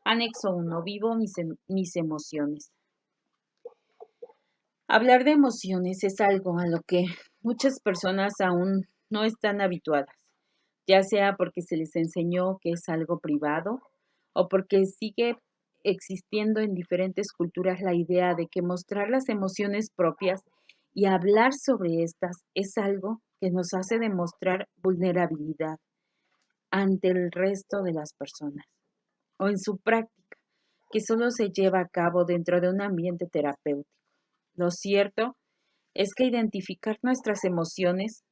Anexo 1. Vivo mis emociones. Hablar de emociones es algo a lo que muchas personas aún no están habituadas, ya sea porque se les enseñó que es algo privado o porque sigue existiendo en diferentes culturas la idea de que mostrar las emociones propias y hablar sobre estas es algo que nos hace demostrar vulnerabilidad ante el resto de las personas o en su práctica, que solo se lleva a cabo dentro de un ambiente terapéutico. Lo cierto es que identificar nuestras emociones,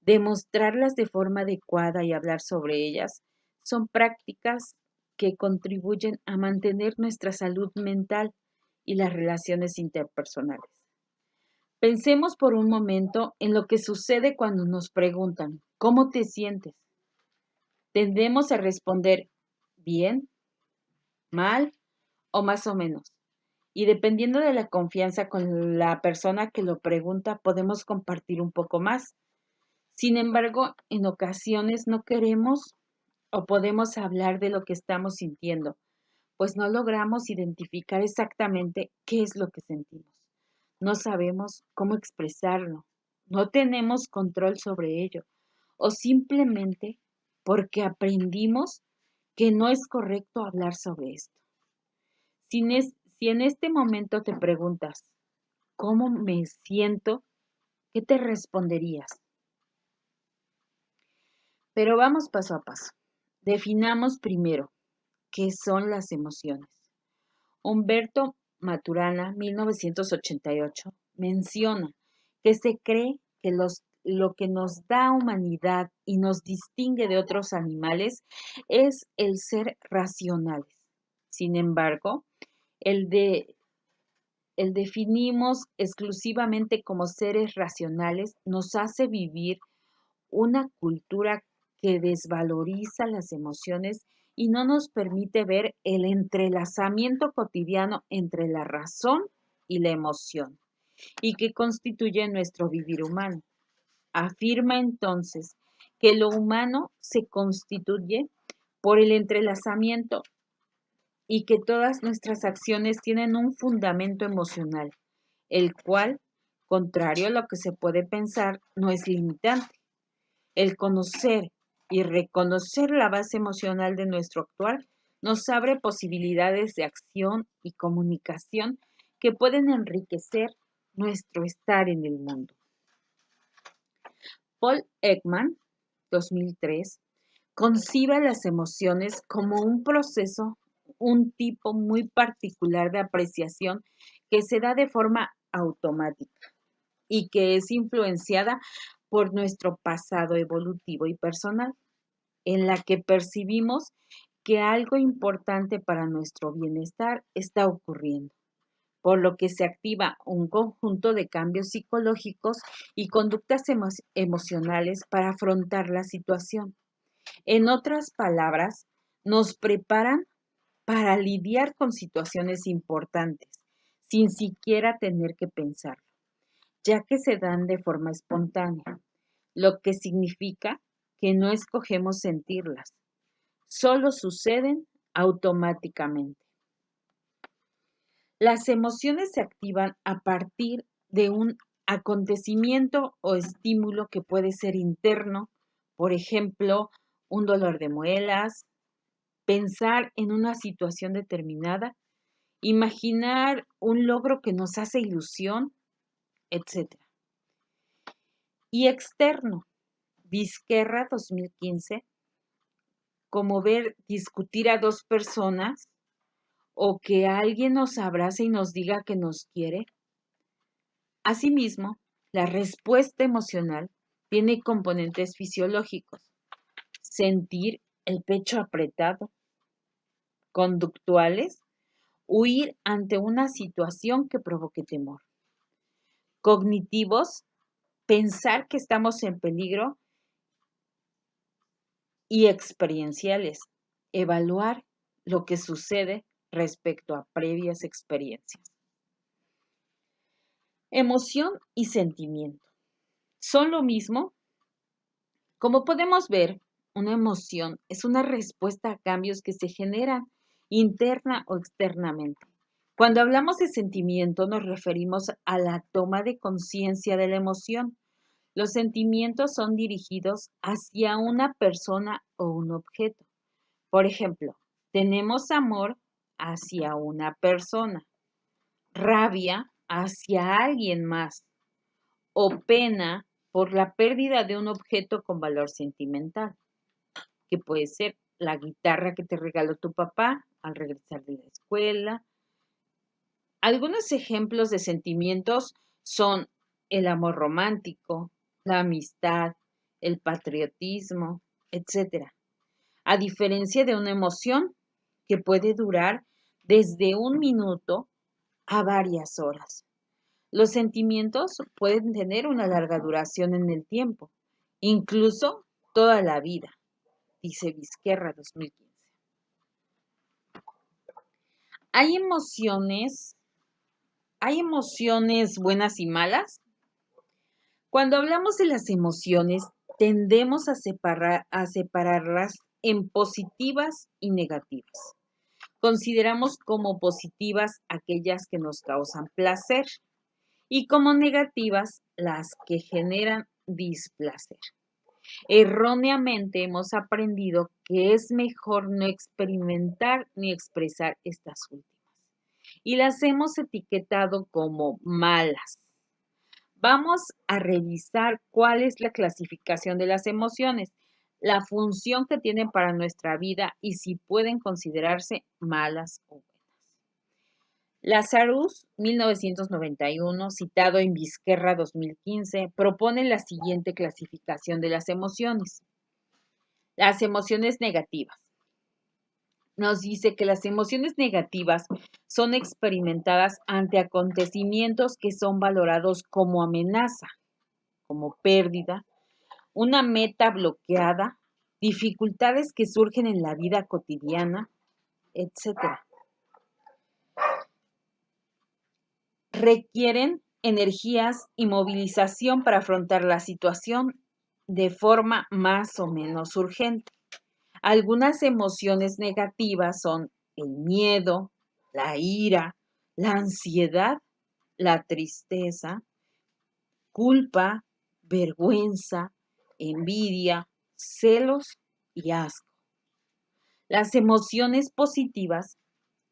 demostrarlas de forma adecuada y hablar sobre ellas son prácticas que contribuyen a mantener nuestra salud mental y las relaciones interpersonales. Pensemos por un momento en lo que sucede cuando nos preguntan, ¿cómo te sientes? Tendemos a responder bien, mal o más o menos. Y dependiendo de la confianza con la persona que lo pregunta, podemos compartir un poco más. Sin embargo, en ocasiones no queremos o podemos hablar de lo que estamos sintiendo, pues no logramos identificar exactamente qué es lo que sentimos. No sabemos cómo expresarlo, no tenemos control sobre ello, o simplemente porque aprendimos que no es correcto hablar sobre esto. Si en este momento te preguntas, ¿cómo me siento? ¿Qué te responderías? Pero vamos paso a paso. Definamos primero qué son las emociones. Humberto Maturana, 1988, menciona que se cree que lo que nos da humanidad y nos distingue de otros animales es el ser racionales. Sin embargo, el de el definimos exclusivamente como seres racionales nos hace vivir una cultura que desvaloriza las emociones y no nos permite ver el entrelazamiento cotidiano entre la razón y la emoción, y que constituye nuestro vivir humano. Afirma entonces que lo humano se constituye por el entrelazamiento y que todas nuestras acciones tienen un fundamento emocional, el cual, contrario a lo que se puede pensar, no es limitante. El conocer y reconocer la base emocional de nuestro actuar nos abre posibilidades de acción y comunicación que pueden enriquecer nuestro estar en el mundo. Paul Ekman, 2003, concibe las emociones como un proceso, un tipo muy particular de apreciación que se da de forma automática y que es influenciada por nuestro pasado evolutivo y personal, en la que percibimos que algo importante para nuestro bienestar está ocurriendo, por lo que se activa un conjunto de cambios psicológicos y conductas emocionales para afrontar la situación. En otras palabras, nos preparan para lidiar con situaciones importantes, sin siquiera tener que pensarlo, ya que se dan de forma espontánea, lo que significa que no escogemos sentirlas, solo suceden automáticamente. Las emociones se activan a partir de un acontecimiento o estímulo que puede ser interno, por ejemplo, un dolor de muelas, pensar en una situación determinada, imaginar un logro que nos hace ilusión, etc. Y externo, Vizquerra 2015, como ver discutir a dos personas o que alguien nos abrace y nos diga que nos quiere. Asimismo, la respuesta emocional tiene componentes fisiológicos. Sentir el pecho apretado. Conductuales, huir ante una situación que provoque temor. Cognitivos, pensar que estamos en peligro. Y experienciales, evaluar lo que sucede respecto a previas experiencias. Emoción y sentimiento. ¿Son lo mismo? Como podemos ver, una emoción es una respuesta a cambios que se generan interna o externamente. Cuando hablamos de sentimiento nos referimos a la toma de conciencia de la emoción. Los sentimientos son dirigidos hacia una persona o un objeto. Por ejemplo, tenemos amor hacia una persona, rabia hacia alguien más o pena por la pérdida de un objeto con valor sentimental, que puede ser la guitarra que te regaló tu papá al regresar de la escuela. Algunos ejemplos de sentimientos son el amor romántico, la amistad, el patriotismo, etc. A diferencia de una emoción que puede durar desde un minuto a varias horas. Los sentimientos pueden tener una larga duración en el tiempo, incluso toda la vida, dice Vizquerra 2015. ¿Hay emociones buenas y malas? Cuando hablamos de las emociones, tendemos a separarlas en positivas y negativas. Consideramos como positivas aquellas que nos causan placer y como negativas las que generan displacer. Erróneamente hemos aprendido que es mejor no experimentar ni expresar estas últimas y las hemos etiquetado como malas. Vamos a revisar cuál es la clasificación de las emociones, la función que tienen para nuestra vida y si pueden considerarse malas o buenas. Lazarus, 1991, citado en Vizquerra 2015, propone la siguiente clasificación de las emociones. Las emociones negativas. Nos dice que las emociones negativas son experimentadas ante acontecimientos que son valorados como amenaza, como pérdida, una meta bloqueada, dificultades que surgen en la vida cotidiana, etc. Requieren energías y movilización para afrontar la situación de forma más o menos urgente. Algunas emociones negativas son el miedo, la ira, la ansiedad, la tristeza, culpa, vergüenza, envidia, celos y asco. Las emociones positivas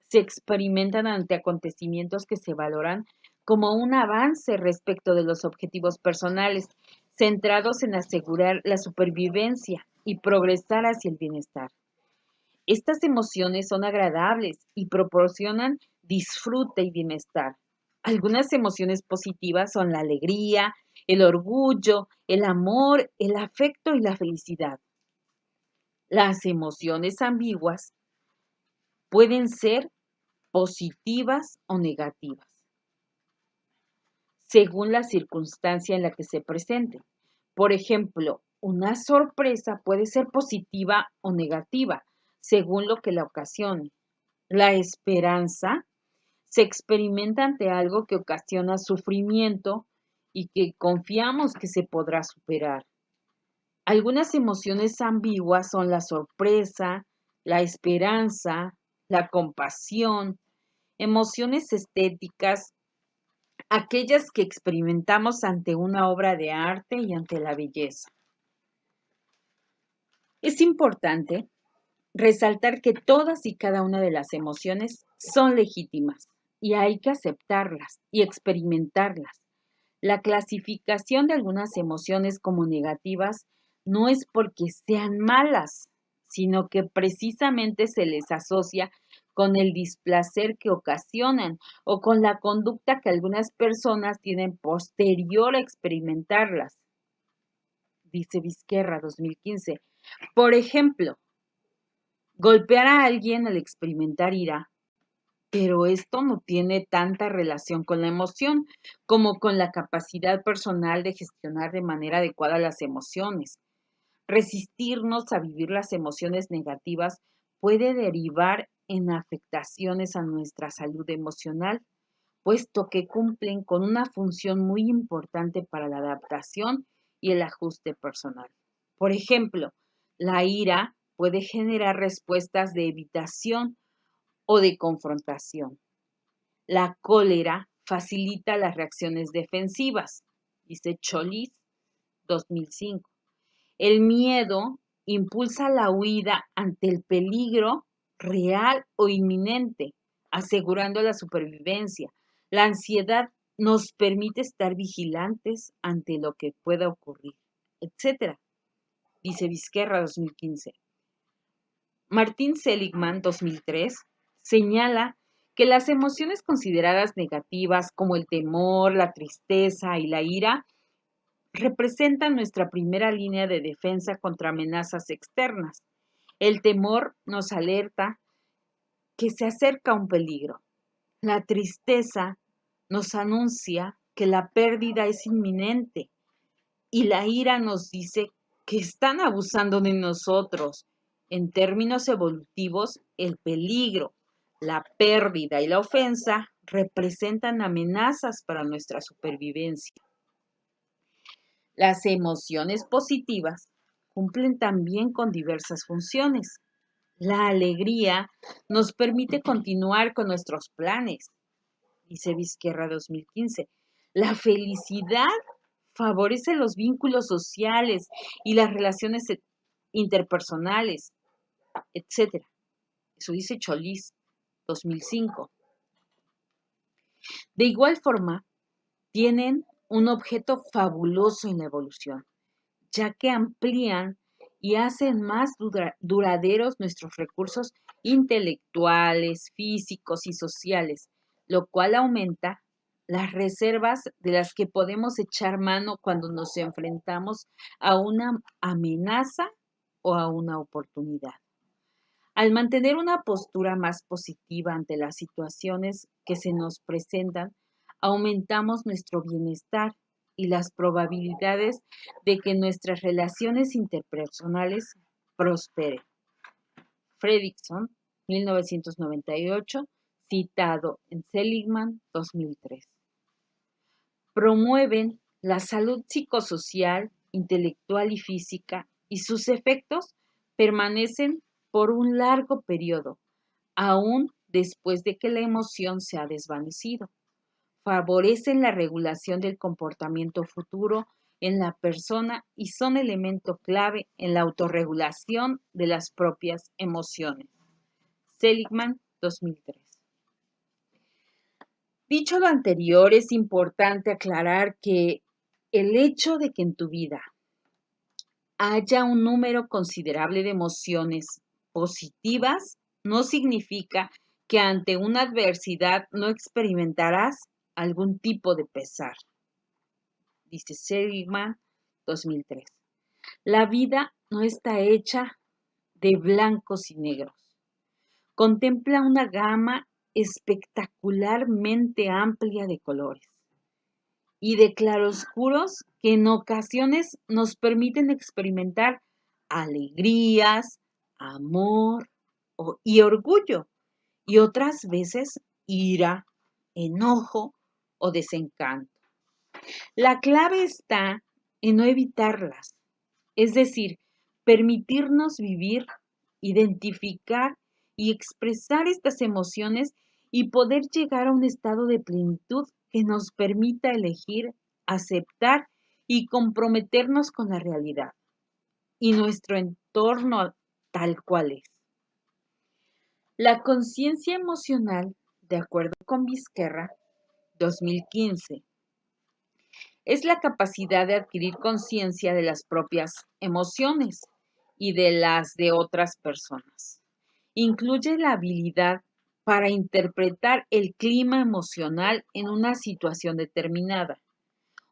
se experimentan ante acontecimientos que se valoran como un avance respecto de los objetivos personales, centrados en asegurar la supervivencia y progresar hacia el bienestar. Estas emociones son agradables y proporcionan disfrute y bienestar. Algunas emociones positivas son la alegría, el orgullo, el amor, el afecto y la felicidad. Las emociones ambiguas pueden ser positivas o negativas, según la circunstancia en la que se presente. Por ejemplo, una sorpresa puede ser positiva o negativa, según lo que la ocasione. La esperanza se experimenta ante algo que ocasiona sufrimiento y que confiamos que se podrá superar. Algunas emociones ambiguas son la sorpresa, la esperanza, la compasión, emociones estéticas, aquellas que experimentamos ante una obra de arte y ante la belleza. Es importante resaltar que todas y cada una de las emociones son legítimas y hay que aceptarlas y experimentarlas. La clasificación de algunas emociones como negativas no es porque sean malas, sino que precisamente se les asocia con el displacer que ocasionan o con la conducta que algunas personas tienen posterior a experimentarlas, dice Vizquerra 2015. Por ejemplo, golpear a alguien al experimentar ira, pero esto no tiene tanta relación con la emoción como con la capacidad personal de gestionar de manera adecuada las emociones. Resistirnos a vivir las emociones negativas puede derivar en afectaciones a nuestra salud emocional, puesto que cumplen con una función muy importante para la adaptación y el ajuste personal. Por ejemplo, la ira puede generar respuestas de evitación o de confrontación. La cólera facilita las reacciones defensivas, dice Cholis, 2005. El miedo impulsa la huida ante el peligro real o inminente, asegurando la supervivencia. La ansiedad nos permite estar vigilantes ante lo que pueda ocurrir, etcétera, dice Vizquerra, 2015. Martin Seligman, 2003, señala que las emociones consideradas negativas como el temor, la tristeza y la ira representan nuestra primera línea de defensa contra amenazas externas. El temor nos alerta que se acerca un peligro. La tristeza nos anuncia que la pérdida es inminente y la ira nos dice que están abusando de nosotros. En términos evolutivos, el peligro, la pérdida y la ofensa representan amenazas para nuestra supervivencia. Las emociones positivas cumplen también con diversas funciones. La alegría nos permite continuar con nuestros planes, dice Vizquerra, 2015. La felicidad favorece los vínculos sociales y las relaciones interpersonales, etc. Eso dice Cholis, 2005. De igual forma, tienen un objeto fabuloso en la evolución, ya que amplían y hacen más duraderos nuestros recursos intelectuales, físicos y sociales, lo cual aumenta las reservas de las que podemos echar mano cuando nos enfrentamos a una amenaza o a una oportunidad. Al mantener una postura más positiva ante las situaciones que se nos presentan, aumentamos nuestro bienestar y las probabilidades de que nuestras relaciones interpersonales prosperen. Fredrickson, 1998, citado en Seligman, 2003. Promueven la salud psicosocial, intelectual y física, y sus efectos permanecen por un largo periodo, aún después de que la emoción se ha desvanecido. Favorecen la regulación del comportamiento futuro en la persona y son elemento clave en la autorregulación de las propias emociones. Seligman, 2003. Dicho lo anterior, es importante aclarar que el hecho de que en tu vida haya un número considerable de emociones positivas no significa que ante una adversidad no experimentarás algún tipo de pesar, dice Seligman, 2003. La vida no está hecha de blancos y negros. Contempla una gama espectacularmente amplia de colores y de claroscuros que en ocasiones nos permiten experimentar alegrías, amor y orgullo, y otras veces ira, enojo o desencanto. La clave está en no evitarlas, es decir, permitirnos vivir, identificar y expresar estas emociones y poder llegar a un estado de plenitud que nos permita elegir, aceptar y comprometernos con la realidad y nuestro entorno tal cual es. La conciencia emocional, de acuerdo con Vizquerra, 2015, es la capacidad de adquirir conciencia de las propias emociones y de las de otras personas. Incluye la habilidad para interpretar el clima emocional en una situación determinada.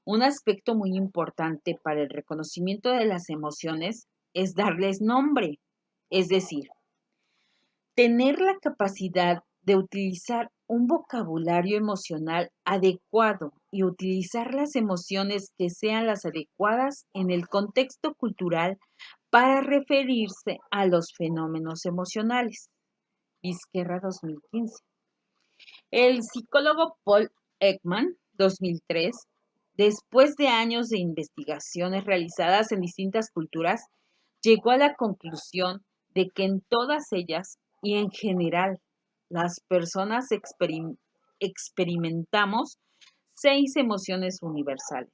Un aspecto muy importante para el reconocimiento de las emociones es darles nombre, es decir, tener la capacidad de utilizar un vocabulario emocional adecuado y utilizar las emociones que sean las adecuadas en el contexto cultural para referirse a los fenómenos emocionales. Vizquerra, 2015. El psicólogo Paul Ekman, 2003, después de años de investigaciones realizadas en distintas culturas, llegó a la conclusión de que en todas ellas y en general las personas experimentamos 6 emociones universales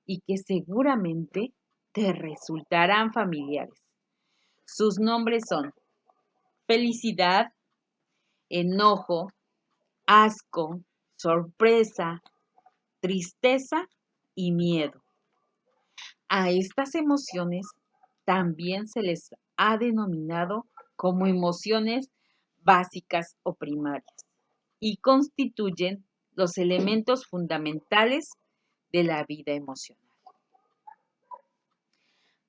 y que seguramente te resultarán familiares. Sus nombres son felicidad, enojo, asco, sorpresa, tristeza y miedo. A estas emociones también se les ha denominado como emociones básicas o primarias y constituyen los elementos fundamentales de la vida emocional.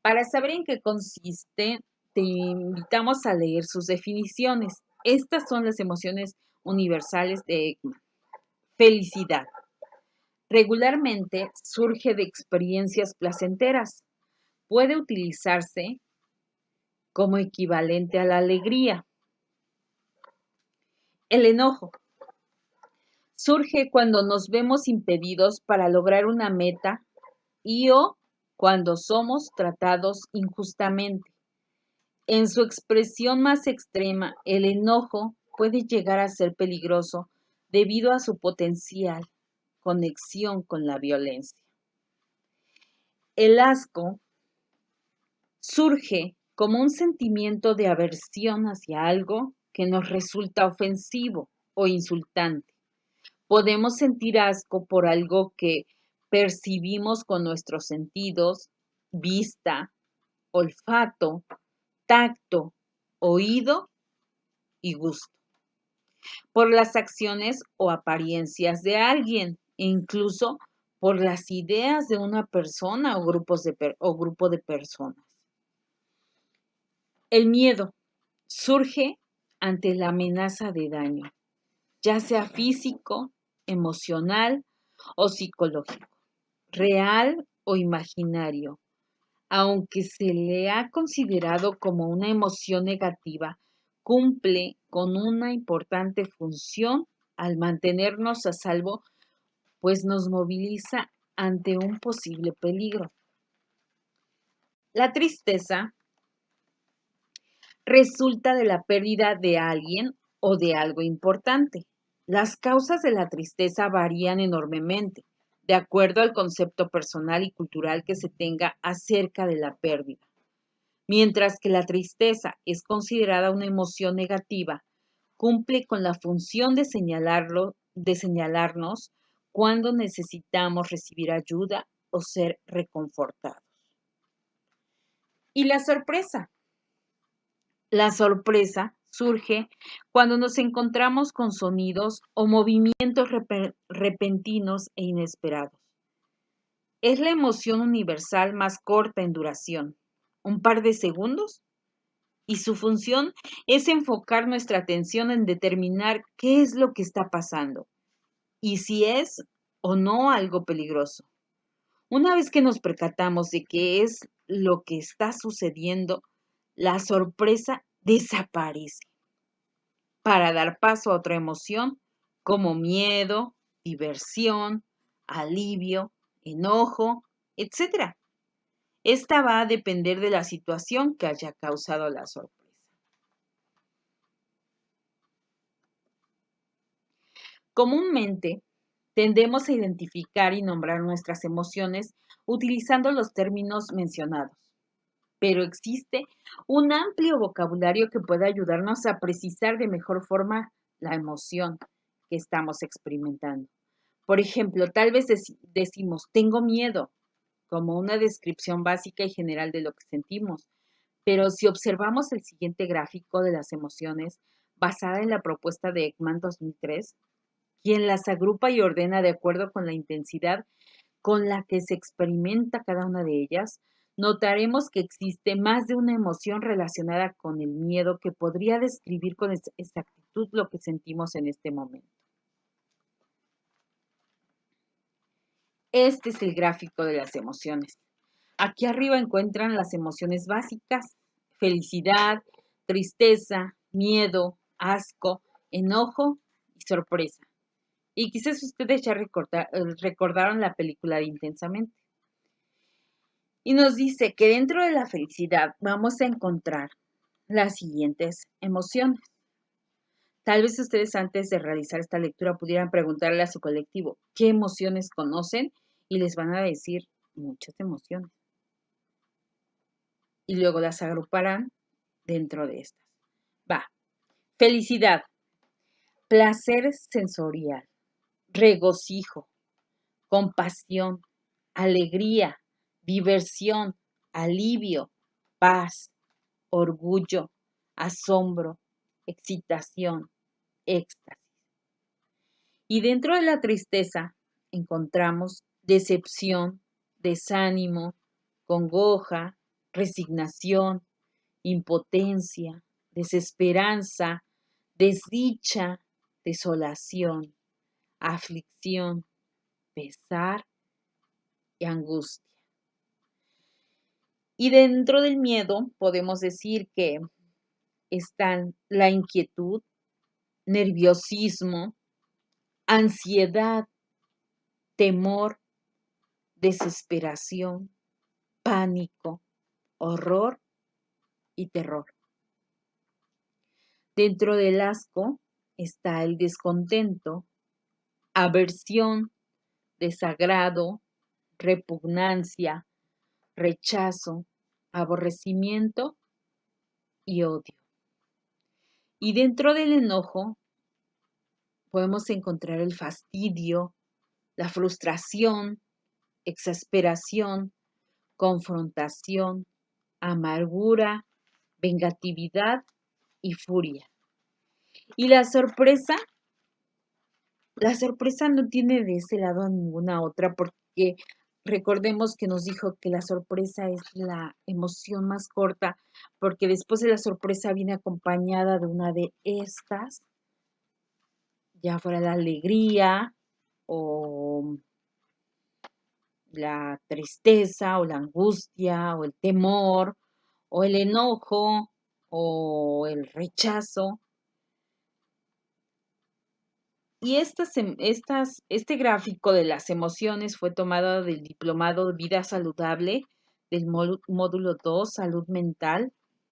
Para saber en qué consiste, te invitamos a leer sus definiciones. Estas son las emociones universales de Ekman. Felicidad. Regularmente surge de experiencias placenteras. Puede utilizarse como equivalente a la alegría. El enojo. Surge cuando nos vemos impedidos para lograr una meta y o cuando somos tratados injustamente. En su expresión más extrema, el enojo puede llegar a ser peligroso debido a su potencial conexión con la violencia. El asco surge como un sentimiento de aversión hacia algo que nos resulta ofensivo o insultante. Podemos sentir asco por algo que percibimos con nuestros sentidos, vista, olfato, tacto, oído y gusto, por las acciones o apariencias de alguien, e incluso por las ideas de una persona o grupo de personas. El miedo surge ante la amenaza de daño, ya sea físico, emocional o psicológico, real o imaginario. Aunque se le ha considerado como una emoción negativa, cumple con una importante función al mantenernos a salvo, pues nos moviliza ante un posible peligro. La tristeza resulta de la pérdida de alguien o de algo importante. Las causas de la tristeza varían enormemente, de acuerdo al concepto personal y cultural que se tenga acerca de la pérdida. Mientras que la tristeza es considerada una emoción negativa, cumple con la función de señalarnos cuando necesitamos recibir ayuda o ser reconfortados. Y la sorpresa. La sorpresa surge cuando nos encontramos con sonidos o movimientos repentinos e inesperados. Es la emoción universal más corta en duración, un par de segundos, y su función es enfocar nuestra atención en determinar qué es lo que está pasando y si es o no algo peligroso. Una vez que nos percatamos de qué es lo que está sucediendo, la sorpresa desaparece para dar paso a otra emoción como miedo, diversión, alivio, enojo, etc. Esta va a depender de la situación que haya causado la sorpresa. Comúnmente, tendemos a identificar y nombrar nuestras emociones utilizando los términos mencionados, pero existe un amplio vocabulario que puede ayudarnos a precisar de mejor forma la emoción que estamos experimentando. Por ejemplo, tal vez decimos, tengo miedo, como una descripción básica y general de lo que sentimos, pero si observamos el siguiente gráfico de las emociones, basada en la propuesta de Ekman 2003, quien las agrupa y ordena de acuerdo con la intensidad con la que se experimenta cada una de ellas, notaremos que existe más de una emoción relacionada con el miedo que podría describir con exactitud lo que sentimos en este momento. Este es el gráfico de las emociones. Aquí arriba encuentran las emociones básicas: felicidad, tristeza, miedo, asco, enojo y sorpresa. Y quizás ustedes ya recordaron la película de Intensamente. Y nos dice que dentro de la felicidad vamos a encontrar las siguientes emociones: Tal vez ustedes antes de realizar esta lectura pudieran preguntarle a su colectivo qué emociones conocen y les van a decir muchas emociones. Y luego las agruparán dentro de estas. Va. Felicidad, placer sensorial, regocijo, compasión, alegría, diversión, alivio, paz, orgullo, asombro, excitación, éxtasis. Y dentro de la tristeza encontramos decepción, desánimo, congoja, resignación, impotencia, desesperanza, desdicha, desolación, aflicción, pesar y angustia. Y dentro del miedo podemos decir que están la inquietud, nerviosismo, ansiedad, temor, desesperación, pánico, horror y terror. Dentro del asco está el descontento, aversión, desagrado, repugnancia, rechazo, aborrecimiento y odio. Y dentro del enojo podemos encontrar el fastidio, la frustración, exasperación, confrontación, amargura, vengatividad y furia. Y la sorpresa no tiene de ese lado a ninguna otra porque recordemos que nos dijo que la sorpresa es la emoción más corta porque después de la sorpresa viene acompañada de una de estas, ya fuera la alegría o la tristeza o la angustia o el temor o el enojo o el rechazo. Y este gráfico de las emociones fue tomado del diplomado de Vida Saludable del módulo 2, Salud Mental,